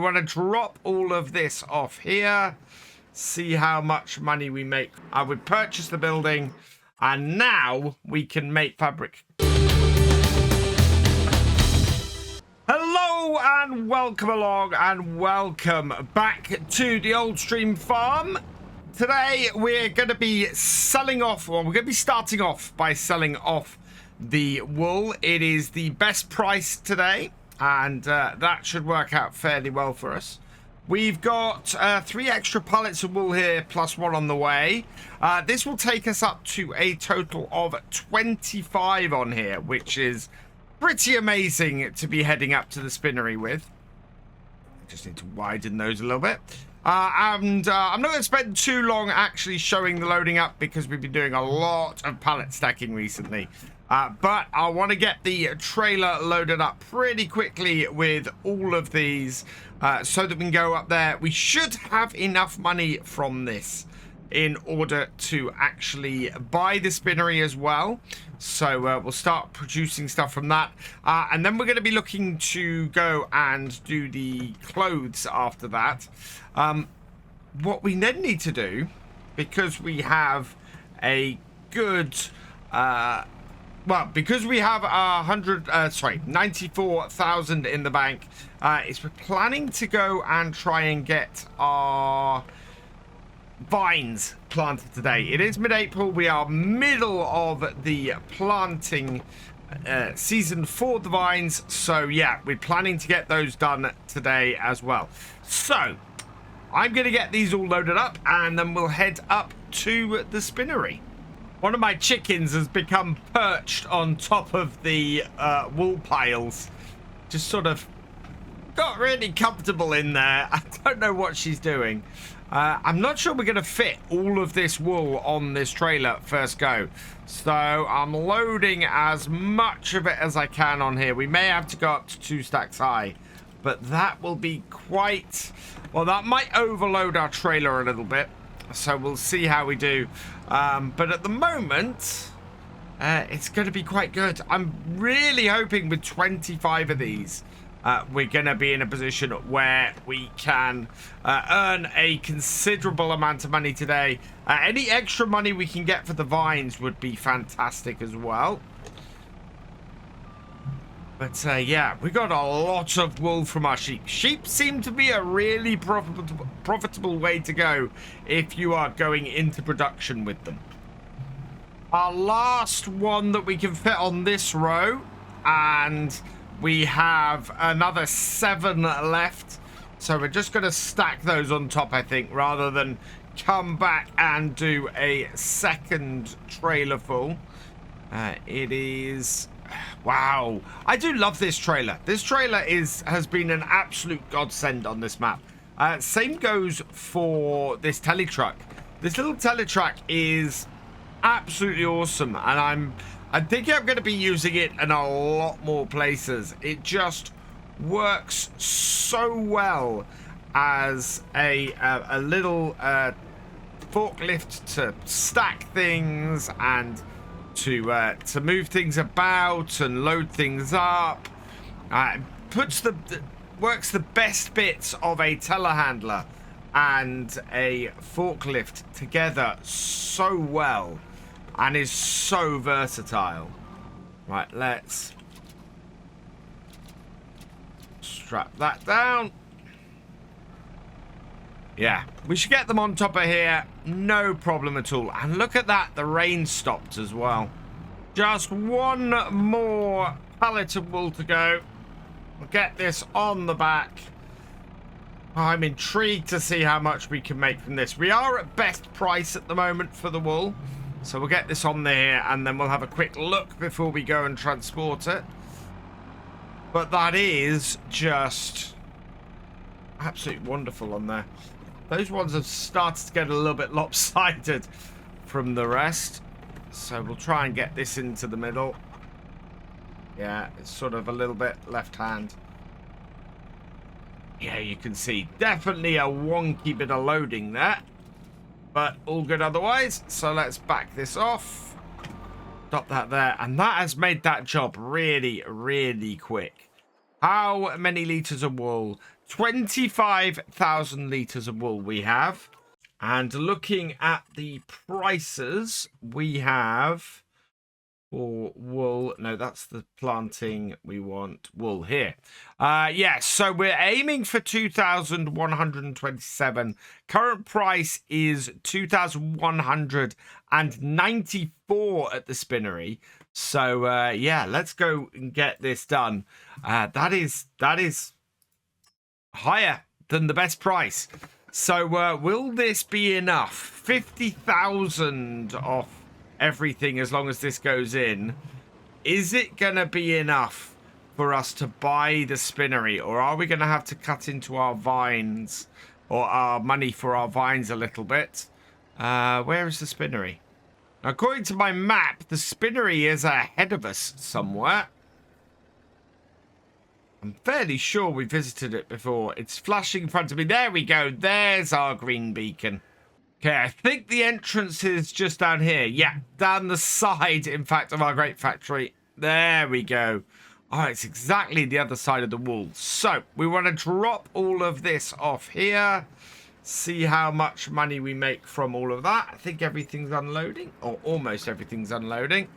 want to drop all of this off here, see how much money we make. I would purchase the building, and now we can make fabric. Hello and welcome along and welcome back to the Old Stream Farm. Today we're going to be selling off, well, we're going to be starting off by selling off the wool. It is the best price today, and that should work out fairly well for us. We've got 3 extra pallets of wool here, plus 1 on the way. This will take us up to a total of 25 on here, which is pretty amazing to be heading up to the spinnery with. Just need to widen those a little bit. I'm not going to spend too long actually showing the loading up because we've been doing a lot of pallet stacking recently. But I want to get the trailer loaded up pretty quickly with all of these so that we can go up there. We should have enough money from this in order to actually buy the spinnery as well. So we'll start producing stuff from that. And then we're going to be looking to go and do the clothes after that. What we then need to do, because we have a good... well, because we have 94,000 in the bank, is we're planning to go and try and get our vines planted today. It is mid-April. We are middle of the planting season for the vines. So, yeah, we're planning to get those done today as well. So, I'm going to get these all loaded up, and then we'll head up to the spinnery. One of my chickens has become perched on top of the wool piles. Just sort of got really comfortable in there. I don't know what she's doing. I'm not sure we're going to fit all of this wool on this trailer first go. So I'm loading as much of it as I can on here. We may have to go up to 2 stacks high. But that will be quite... well, that might overload our trailer a little bit. So we'll see how we do. But at the moment, it's going to be quite good. I'm really hoping with 25 of these, we're going to be in a position where we can earn a considerable amount of money today. Any extra money we can get for the vines would be fantastic as well. But yeah, we got a lot of wool from our sheep. Sheep seem to be a really profitable way to go if you are going into production with them. Our last one that we can fit on this row, and we have another 7 left. So we're just going to stack those on top, I think, rather than come back and do a second trailer full. It is... wow, I do love this trailer. This trailer has been an absolute godsend on this map. Same goes for this tele truck. This little tele truck is absolutely awesome, and I think I'm going to be using it in a lot more places. It just works so well as a little forklift to stack things and to move things about and load things up. Works the best bits of a telehandler and a forklift together so well, and is so versatile. Right, let's strap that down. Yeah, we should get them on top of here. No problem at all. And look at that. The rain stopped as well. Just 1 more pallet of wool to go. We'll get this on the back. I'm intrigued to see how much we can make from this. We are at best price at the moment for the wool. So we'll get this on there, and then we'll have a quick look before we go and transport it. But that is just absolutely wonderful on there. Those ones have started to get a little bit lopsided from the rest. So we'll try and get this into the middle. Yeah, it's sort of a little bit left hand. Yeah, you can see definitely a wonky bit of loading there. But all good otherwise. So let's back this off. Stop that there. And that has made that job really, really quick. How many litres of wool 25,000 litres of wool we have. And looking at the prices, we have for wool. No, that's the planting. We want wool here. Yes, so we're aiming for 2,127. Current price is 2,194 at the spinnery. So, yeah, let's go and get this done. That is higher than the best price. So will this be enough? 50,000 off everything as long as this goes in. Is it going to be enough for us to buy the spinnery? Or are we going to have to cut into our vines or our money for our vines a little bit? Where is the spinnery? According to my map, the spinnery is ahead of us somewhere. I'm fairly sure we visited it before. It's flashing in front of me. There we go. There's our green beacon. Okay, I think the entrance is just down here. Yeah, down the side, in fact, of our grape factory. There we go. Oh, it's exactly the other side of the wall. So, we want to drop all of this off here. See how much money we make from all of that. I think everything's unloading. Or almost everything's unloading.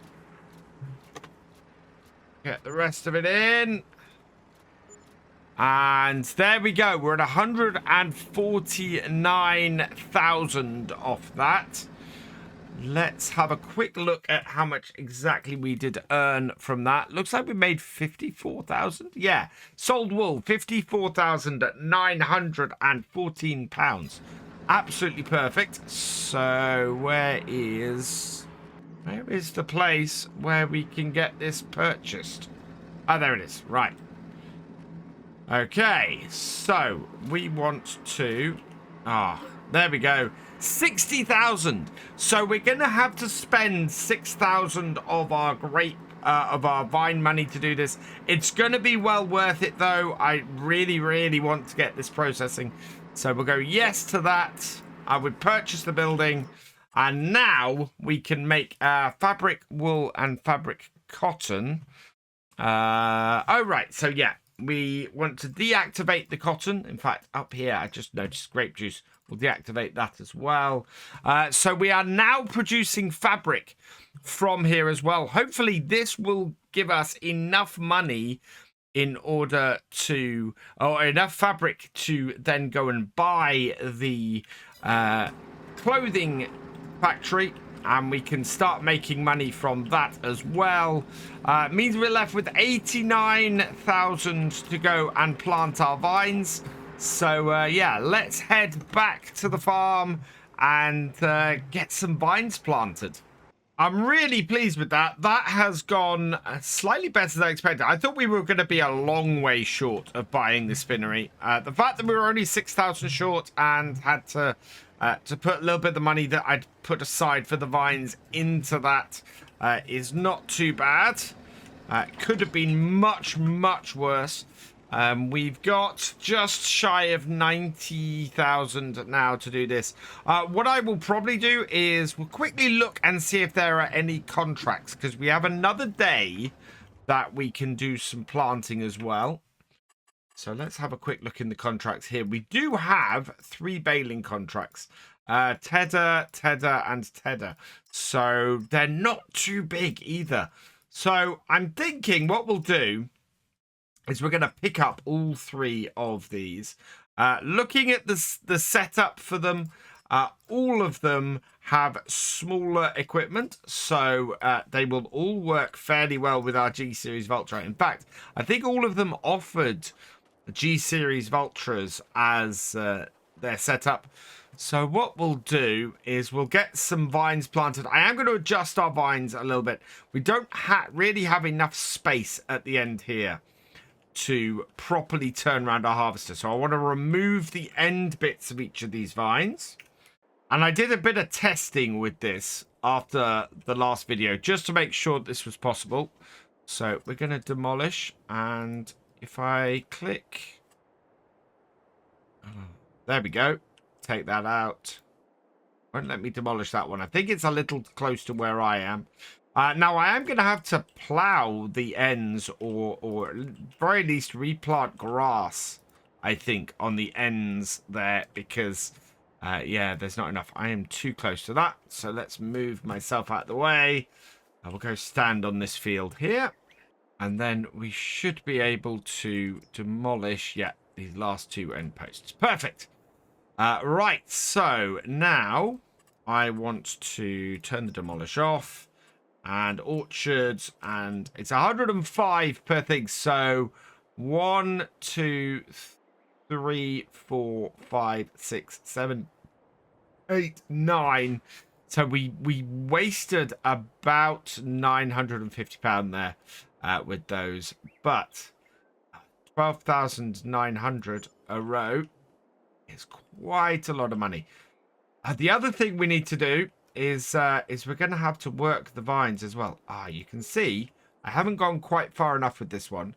Get the rest of it in. And there we go. We're at 149,000 off that. Let's have a quick look at how much exactly we did earn from that. Looks like we made 54,000. Yeah. Sold wool, 54,914 pounds. Absolutely perfect. So where is the place where we can get this purchased? Oh, there it is. Right. Okay, so we want to... there we go. 60,000. So we're going to have to spend 6,000 of our vine money to do this. It's going to be well worth it, though. I really, really want to get this processing. So we'll go yes to that. I would purchase the building. And now we can make fabric, wool, and fabric cotton. Oh, right. So, yeah. We want to deactivate the cotton. In fact, up here, I just noticed grape juice. We'll deactivate that as well. So we are now producing fabric from here as well. Hopefully, this will give us enough money in order to... or enough fabric to then go and buy the clothing factory. And we can start making money from that as well. Means we're left with 89,000 to go and plant our vines. So, yeah, let's head back to the farm and get some vines planted. I'm really pleased with that. That has gone slightly better than I expected. I thought we were going to be a long way short of buying the spinnery. The fact that we were only 6,000 short and had to put a little bit of the money that I'd put aside for the vines into that is not too bad. Could have been much, much worse. We've got just shy of 90,000 now to do this. What I will probably do is we'll quickly look and see if there are any contracts, because we have another day that we can do some planting as well. So let's have a quick look in the contracts here. We do have 3 baling contracts. Tedder, and Tedder. So they're not too big either. So I'm thinking what we'll do is we're going to pick up all 3 of these. Looking at the setup for them, all of them have smaller equipment. So they will all work fairly well with our G-Series Vulture. In fact, I think all of them offered G-Series Vultures as their setup. So what we'll do is we'll get some vines planted. I am going to adjust our vines a little bit. We don't really have enough space at the end here to properly turn around our harvester. So I want to remove the end bits of each of these vines. And I did a bit of testing with this after the last video just to make sure this was possible. So we're going to demolish, and if I click, there we go. Take that out. Won't let me demolish that one. I think it's a little close to where I am. Now I am going to have to plow the ends, or at very least replant grass, I think, on the ends there because, yeah, there's not enough. I am too close to that. So let's move myself out of the way. I will go stand on this field here. And then we should be able to demolish, yeah, these last two end posts. Perfect. Right, so now I want to turn the demolish off. And orchards, and it's 105 per thing. So 1, 2, 3, 4, 5, 6, 7, 8, 9. So we wasted about £950 there with those, but 12,900 a row is quite a lot of money. The other thing we need to do is we're going to have to work the vines as well. You can see I haven't gone quite far enough with this one,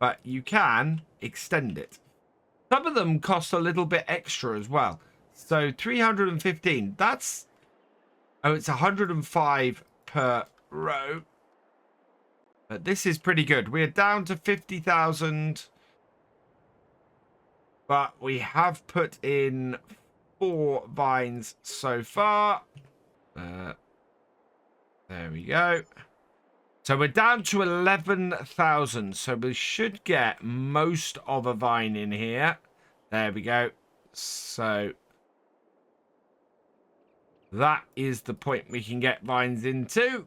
but you can extend it. Some of them cost a little bit extra as well. So 315, that's, oh, it's 105 per row. But this is pretty good. We're down to 50,000, but we have put in 4 vines so far. There we go. So we're down to 11,000. So we should get most of a vine in here. There we go. So that is the point we can get vines into.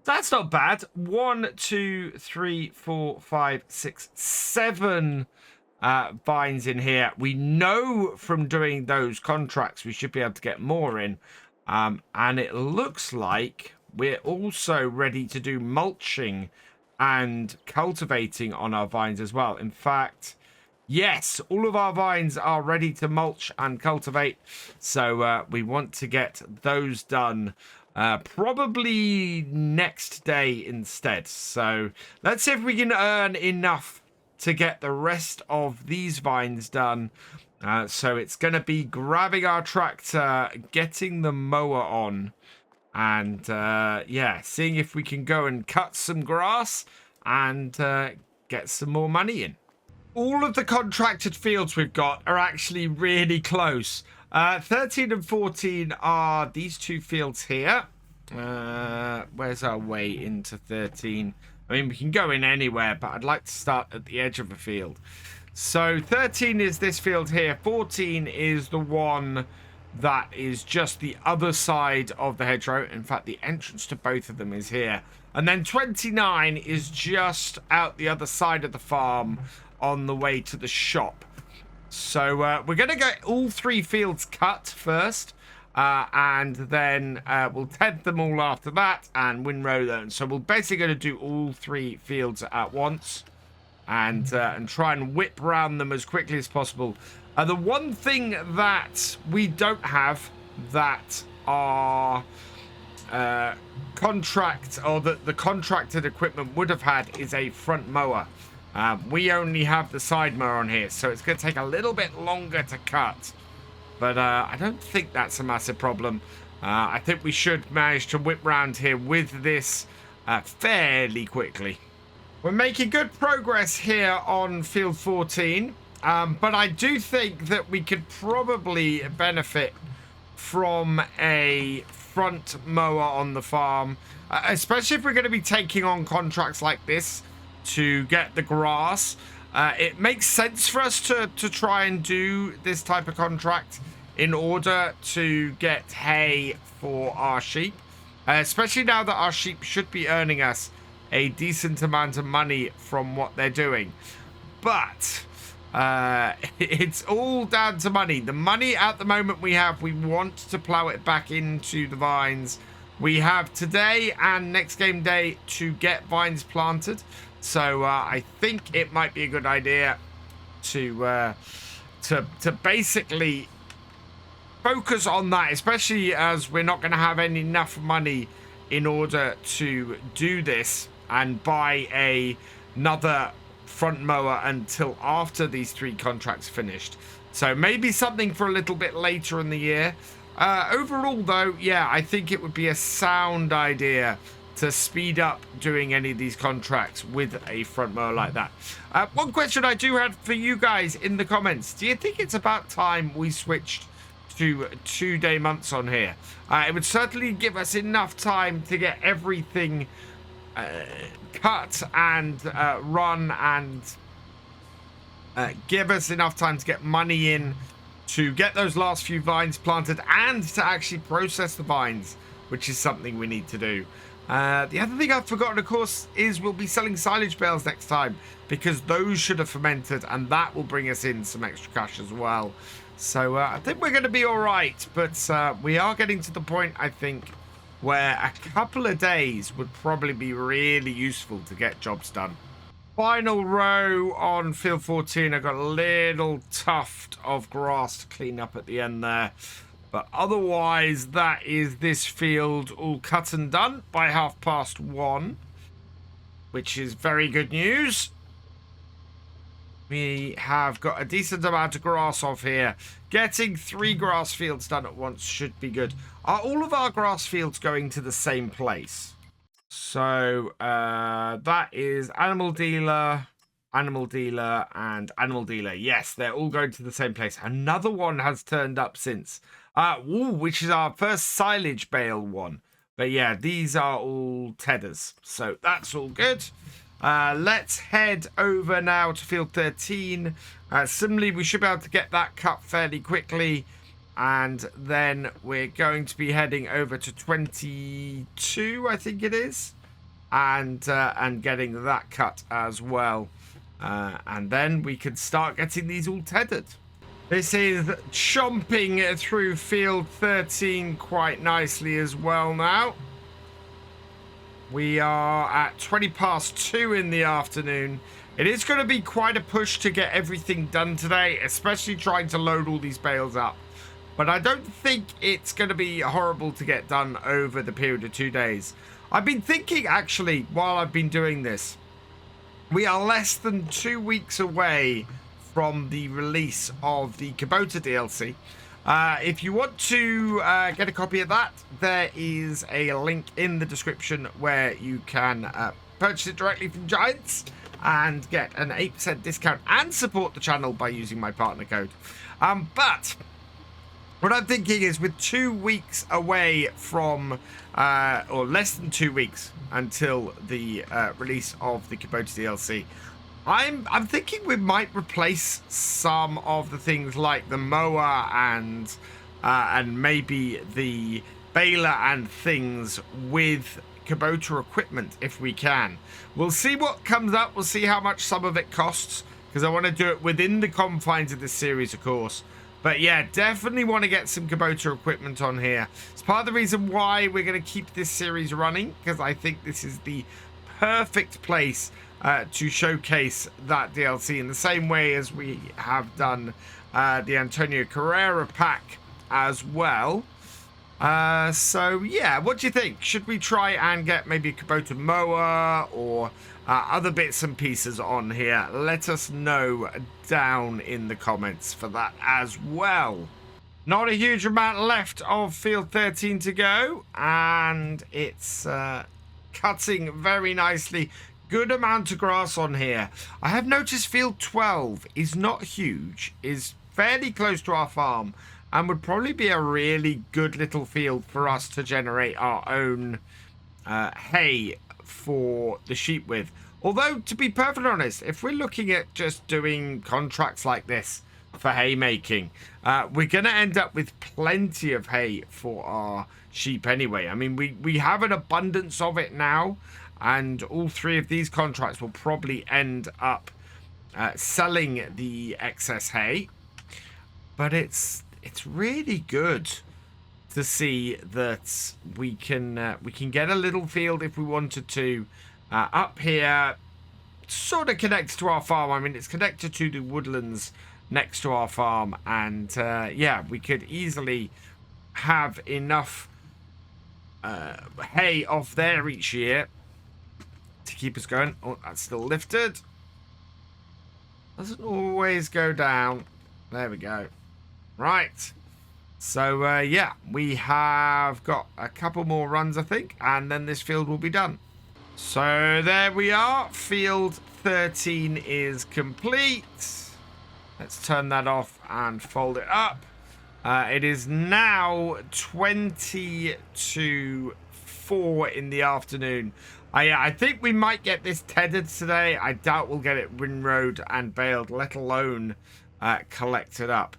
That's not bad. 1, 2, 3, 4, 5, 6, 7 vines in here. We know from doing those contracts we should be able to get more in. And it looks like we're also ready to do mulching and cultivating on our vines as well. In fact, yes, all of our vines are ready to mulch and cultivate. So we want to get those done probably next day instead. So let's see if we can earn enough to get the rest of these vines done. So it's going to be grabbing our tractor, getting the mower on, and yeah, seeing if we can go and cut some grass and get some more money in. All of the contracted fields we've got are actually really close. 13 and 14 are these two fields here. Where's our way into 13? I mean, we can go in anywhere, but I'd like to start at the edge of a field. So 13 is this field here. 14 is the one that is just the other side of the hedgerow. In fact, the entrance to both of them is here. And then 29 is just out the other side of the farm on the way to the shop. So we're going to get all 3 fields cut first. And then we'll tent them all after that and windrow them. So we're basically going to do all 3 fields at once. And try and whip around them as quickly as possible. The one thing that we don't have that our contract or the contracted equipment would have had is a front mower. We only have the side mower on here, so it's going to take a little bit longer to cut. But I don't think that's a massive problem. I think we should manage to whip round here with this fairly quickly. We're making good progress here on field 14, but I do think that we could probably benefit from a front mower on the farm, especially if we're going to be taking on contracts like this to get the grass. It makes sense for us to try and do this type of contract in order to get hay for our sheep, especially now that our sheep should be earning us a decent amount of money from what they're doing. But it's all down to money. The money at the moment we want to plow it back into the vines. We have today and next game day to get vines planted. So I think it might be a good idea to basically focus on that, especially as we're not going to have enough money in order to do this and buy another front mower until after these 3 contracts finished. So maybe something for a little bit later in the year. Overall, though, yeah, I think it would be a sound idea to speed up doing any of these contracts with a front mower like that. One question I do have for you guys in the comments: do you think it's about time we switched to 2-day months on here? It would certainly give us enough time to get everything cut and run, and give us enough time to get money in to get those last few vines planted and to actually process the vines, which is something we need to do. The other thing I've forgotten, of course, is we'll be selling silage bales next time, because those should have fermented, and that will bring us in some extra cash as well. So I think we're going to be all right, but we are getting to the point, I think, where a couple of days would probably be really useful to get jobs done. Final row on field 14. I've got a little tuft of grass to clean up at the end there. But otherwise, that is this field all cut and done by 1:30, which is very good news. We have got a decent amount of grass off here. Getting 3 grass fields done at once should be good. Are all of our grass fields going to the same place? So that is animal dealer, and animal dealer. Yes, they're all going to the same place. Another one has turned up since, which is our first silage bale one. But yeah, these are all tedders, so that's all good. Let's head over now to field 13. Similarly, we should be able to get that cut fairly quickly, and then we're going to be heading over to 22, I think it is, and getting that cut as well, and then we can start getting these all tethered. This is chomping through field 13 quite nicely as well now. We are at 2:20 in the afternoon. It is going to be quite a push to get everything done today, especially trying to load all these bales up. But I don't think it's going to be horrible to get done over the period of 2 days. I've been thinking, actually, while I've been doing this, we are less than 2 weeks away from the release of the Kubota DLC. If you want to get a copy of that, there is a link in the description where you can purchase it directly from Giants and get an 8% discount and support the channel by using my partner code. But what I'm thinking is, with 2 weeks away from, or less than 2 weeks until the release of the Kubota DLC, I'm thinking we might replace some of the things like the mower and maybe the baler and things with Kubota equipment if we can. We'll see what comes up. We'll see how much some of it costs, because I want to do it within the confines of this series, of course. But yeah, definitely want to get some Kubota equipment on here. It's part of the reason why we're going to keep this series running, because I think this is the perfect place to showcase that DLC in the same way as we have done the Antonio Carrera pack as well. So yeah, what do you think? Should we try and get maybe a Kubota mower or other bits and pieces on here? Let us know down in the comments for that as well. Not a huge amount left of field 13 to go, and it's cutting very nicely. Good amount of grass on here. I have noticed field 12 is not huge, is fairly close to our farm, and would probably be a really good little field for us to generate our own hay for the sheep with. Although, to be perfectly honest, if we're looking at just doing contracts like this for haymaking, we're going to end up with plenty of hay for our sheep anyway. I mean, we have an abundance of it now, and all 3 of these contracts will probably end up selling the excess hay. But it's really good to see that we can get a little field if we wanted to up here, sort of connected to our farm. I mean, it's connected to the woodlands next to our farm, and yeah, we could easily have enough hay off there each year to keep us going. Oh, that's still lifted. Doesn't always go down. There we go. Right. So, yeah, we have got a couple more runs, I think, and then this field will be done. So there we are. Field 13 is complete. Let's turn that off and fold it up. It is now 20 to 4 in the afternoon. I think we might get this tethered today. I doubt we'll get it windrowed and baled, let alone collected up.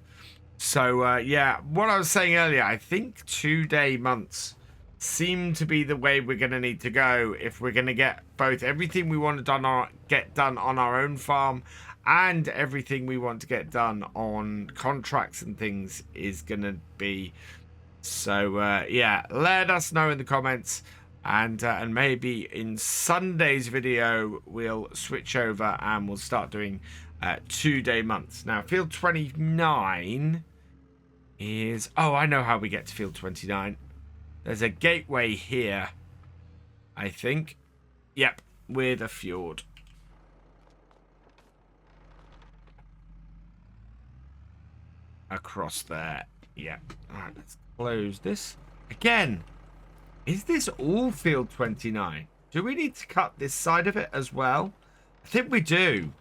So, yeah, what I was saying earlier, I think 2-day months seem to be the way we're going to need to go if we're going to get both everything we want to get done on our own farm and everything we want to get done on contracts and things is going to be. So, yeah, let us know in the comments. And maybe in Sunday's video, we'll switch over and we'll start doing 2-day months. Now, field 29 is... Oh, I know how we get to field 29. There's a gateway here, I think. Yep, with a fjord. Across there. Yep. All right, let's close this. Again, is this all field 29? Do we need to cut this side of it as well? I think we do.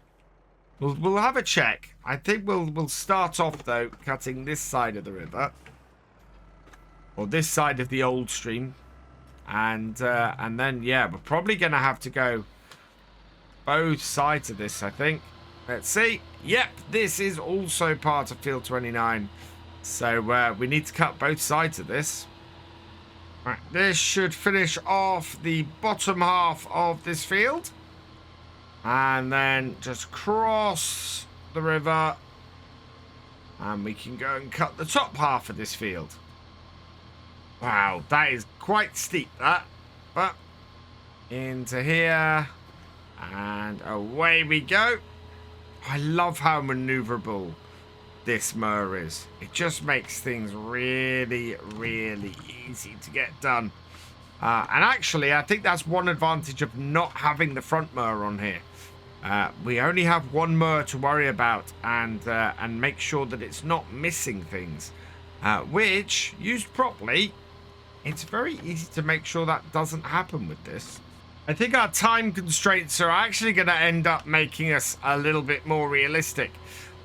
We'll have a check. I think we'll start off, though, cutting this side of the river. Or this side of the old stream. And then, yeah, we're probably going to have to go both sides of this, I think. Let's see. Yep, this is also part of field 29. So we need to cut both sides of this. Right, this should finish off the bottom half of this field. And then just cross the river. And we can go and cut the top half of this field. Wow, that is quite steep, that. But into here. And away we go. I love how maneuverable this mower is. It just makes things really, really easy to get done. And actually, I think that's one advantage of not having the front mower on here. We only have one mower to worry about and make sure that it's not missing things. Which, used properly, it's very easy to make sure that doesn't happen with this. I think our time constraints are actually going to end up making us a little bit more realistic.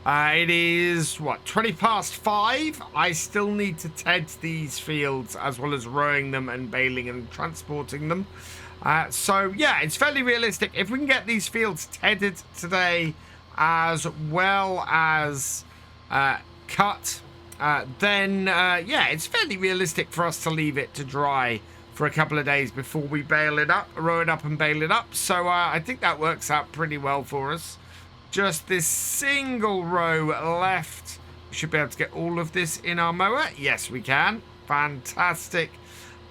It is, what, 20 past 5? I still need to ted these fields as well as rowing them and baling and transporting them. So, yeah, it's fairly realistic. If we can get these fields tedded today as well as cut, then, yeah, it's fairly realistic for us to leave it to dry for a couple of days before we bale it up, row it up and bale it up. So I think that works out pretty well for us. Just this single row left. We should be able to get all of this in our mower. Yes, we can. Fantastic.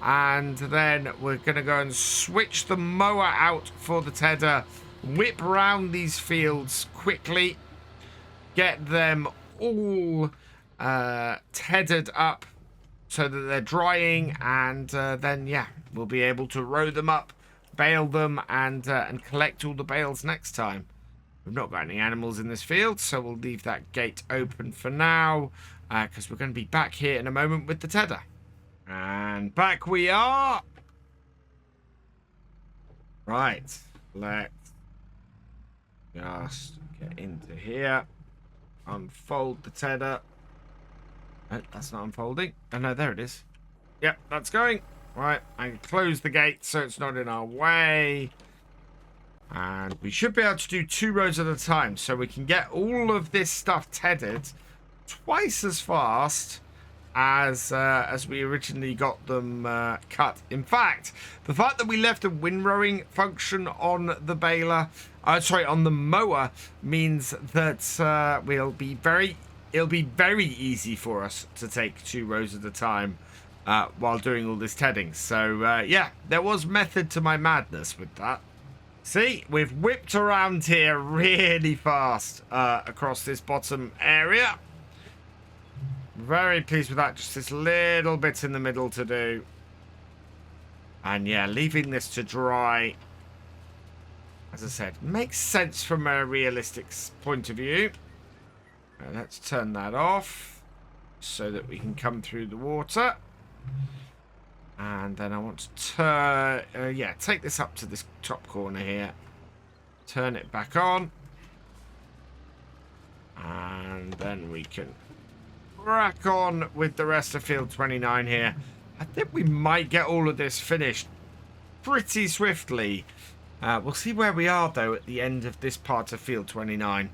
And then we're going to go and switch the mower out for the tedder. Whip round these fields quickly. Get them all tethered up so that they're drying. And then, yeah, we'll be able to row them up, bale them, and collect all the bales next time. We've not got any animals in this field, so we'll leave that gate open for now, because we're going to be back here in a moment with the tedder. And back we are. Right, let's just get into here. Unfold the tedder. Oh, that's not unfolding. Oh, no, there it is. Yep, that's going. Right, I close the gate so it's not in our way. And we should be able to do 2 rows at a time, so we can get all of this stuff tedded twice as fast as we originally got them cut. In fact, the fact that we left a windrowing function on the baler, on the mower, means that it'll be very easy for us to take 2 rows at a time while doing all this tedding. So yeah, there was method to my madness with that. See, we've whipped around here really fast across this bottom area. Very pleased with that. Just this little bit in the middle to do. And yeah, leaving this to dry, as I said, makes sense from a realistic point of view. Let's turn that off. so that we can come through the water. And then I want to turn, yeah, take this up to this top corner here. Turn it back on. And then we can crack on with the rest of field 29 here. I think we might get all of this finished pretty swiftly. We'll see where we are, though, at the end of this part of field 29.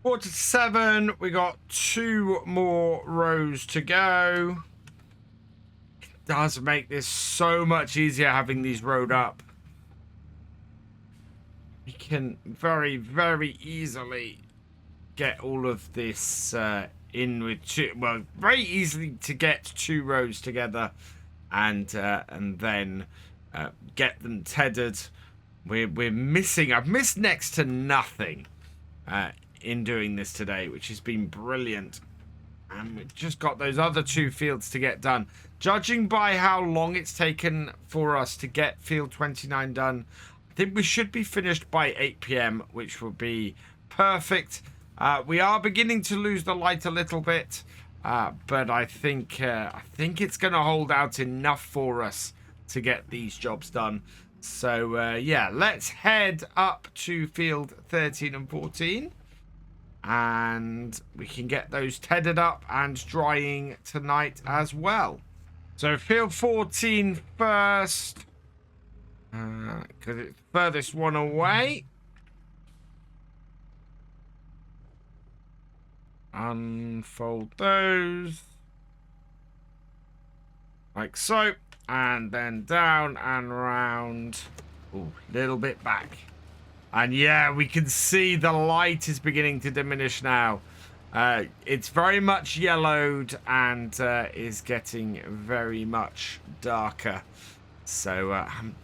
Quarter to 7, we got 2 more rows to go. It does make this so much easier having these rowed up. We can very, very easily get all of this in with 2. Well, very easily to get 2 rows together, and then get them tethered. We're missing. I've missed next to nothing in doing this today, which has been brilliant. And we've just got those other 2 fields to get done. Judging by how long it's taken for us to get field 29 done, I think we should be finished by 8 PM, which will be perfect. We are beginning to lose the light a little bit, but I think it's going to hold out enough for us to get these jobs done. So yeah, let's head up to field 13 and 14, and we can get those tethered up and drying tonight as well. So field 14 first, because it's the furthest one away. Unfold those like so, and then down and round. Ooh, little bit back. And yeah, we can see the light is beginning to diminish now. It's very much yellowed and is getting very much darker. So I'm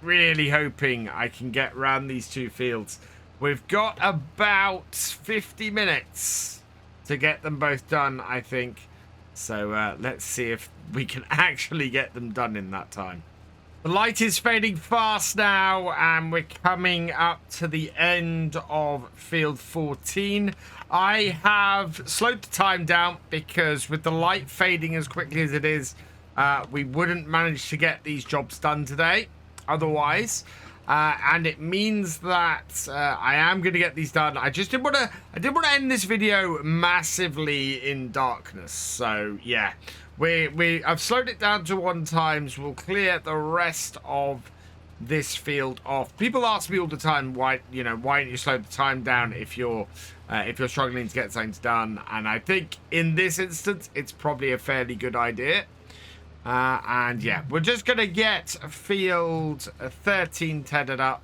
really hoping I can get around these 2 fields. We've got about 50 minutes to get them both done, I think. So let's see if we can actually get them done in that time. The light is fading fast now, and we're coming up to the end of field 14. I have slowed the time down because with the light fading as quickly as it is, we wouldn't manage to get these jobs done today otherwise. And it means that I am going to get these done. I didn't want to end this video massively in darkness. So yeah, I've slowed it down to 1 times. We'll clear the rest of this field off. People ask me all the time why don't you slow the time down if you're struggling to get things done, and I think in this instance it's probably a fairly good idea. And yeah, we're just gonna get field 13 tethered up,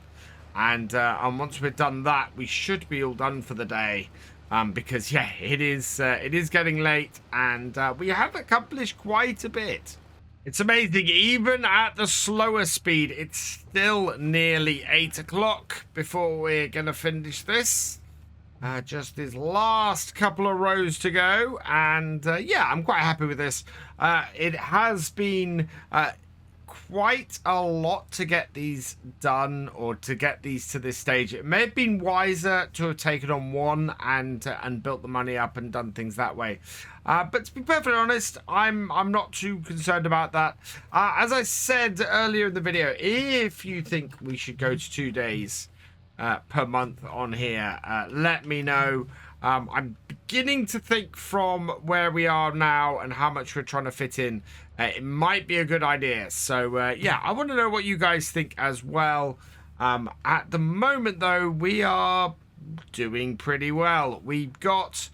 and once we've done that, we should be all done for the day. Because yeah, it is getting late, and we have accomplished quite a bit. It's amazing, even at the slower speed, it's still nearly 8 o'clock before we're gonna finish this. Just this last couple of rows to go, and yeah, I'm quite happy with this. It has been quite a lot to get these done, or to get these to this stage. It may have been wiser to have taken on 1 and built the money up and done things that way. But to be perfectly honest, I'm not too concerned about that. As I said earlier in the video, if you think we should go to 2 days per month on here, let me know. I'm beginning to think from where we are now and how much we're trying to fit in, it might be a good idea. So yeah, I want to know what you guys think as well. At the moment though, we are doing pretty well. We've got,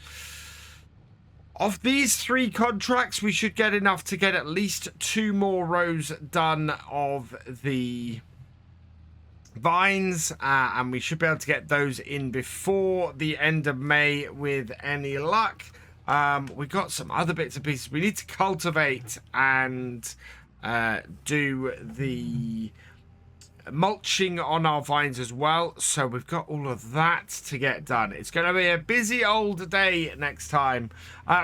of these 3 contracts, we should get enough to get at least 2 more rows done of the vines, and we should be able to get those in before the end of May with any luck. We got some other bits and pieces we need to cultivate and do the mulching on our vines as well, so we've got all of that to get done. It's going to be a busy old day next time.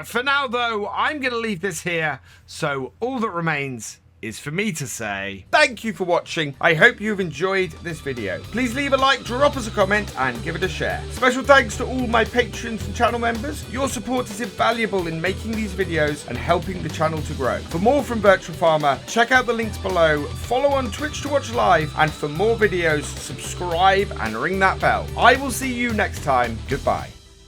For now though, I'm going to leave this here, so all that remains is for me to say thank you for watching. I hope you've enjoyed this video. Please leave a like, drop us a comment, and give it a share. Special thanks to all my patrons and channel members. Your support is invaluable in making these videos and helping the channel to grow. For more from Virtual Farmer, check out the links below, follow on Twitch to watch live, and for more videos, subscribe and ring that bell. I will see you next time. Goodbye.